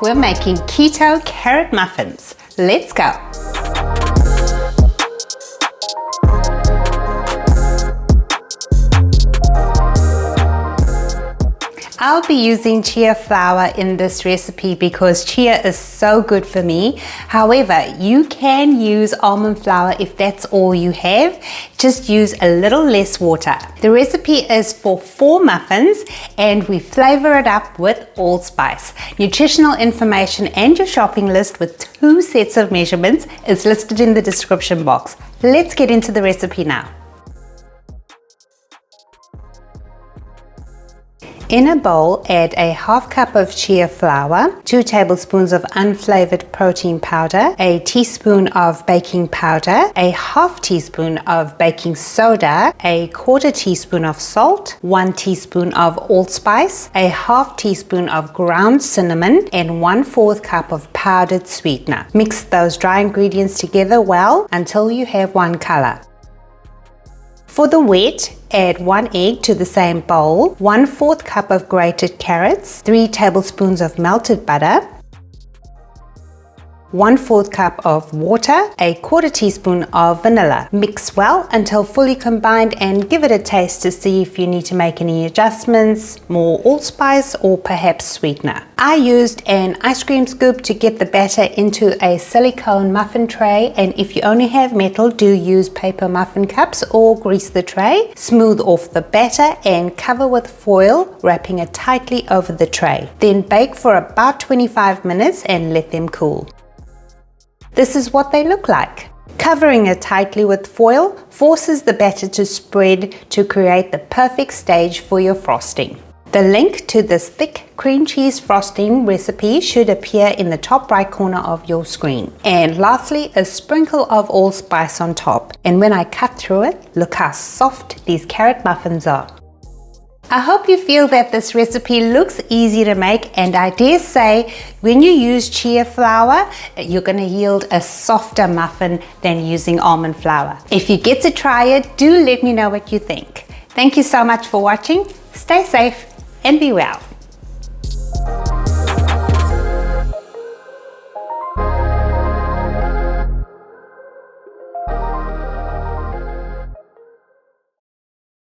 We're making keto carrot muffins. Let's go. I'll be using chia flour in this recipe because chia is so good for me. However, you can use almond flour if that's all you have. Just use a little less water. The recipe is for 4 muffins and we flavor it up with allspice. Nutritional information and your shopping list with 2 sets of measurements is listed in the description box. Let's get into the recipe now. In a bowl, add a half cup of chia flour, 2 tablespoons of unflavored protein powder, a teaspoon of baking powder, a half teaspoon of baking soda, a quarter teaspoon of salt, 1 teaspoon of allspice, a half teaspoon of ground cinnamon, and 1/4 cup of powdered sweetener. Mix those dry ingredients together well until you have one color. For the wet, add 1 egg to the same bowl, 1/4 cup of grated carrots, 3 tablespoons of melted butter, 1/4 cup of water, a quarter teaspoon of vanilla. Mix well until fully combined and give it a taste to see if you need to make any adjustments, more allspice or perhaps sweetener. I used an ice cream scoop to get the batter into a silicone muffin tray, and if you only have metal, do use paper muffin cups or grease the tray. Smooth off the batter and cover with foil, wrapping it tightly over the tray. Then bake for about 25 minutes and let them cool. This is what they look like. Covering it tightly with foil forces the batter to spread to create the perfect stage for your frosting. The link to this thick cream cheese frosting recipe should appear in the top right corner of your screen. And lastly, a sprinkle of allspice on top. And when I cut through it, look how soft these carrot muffins are. I hope you feel that this recipe looks easy to make, and I dare say when you use chia flour, you're going to yield a softer muffin than using almond flour. If you get to try it, do let me know what you think. Thank you so much for watching. Stay safe and be well.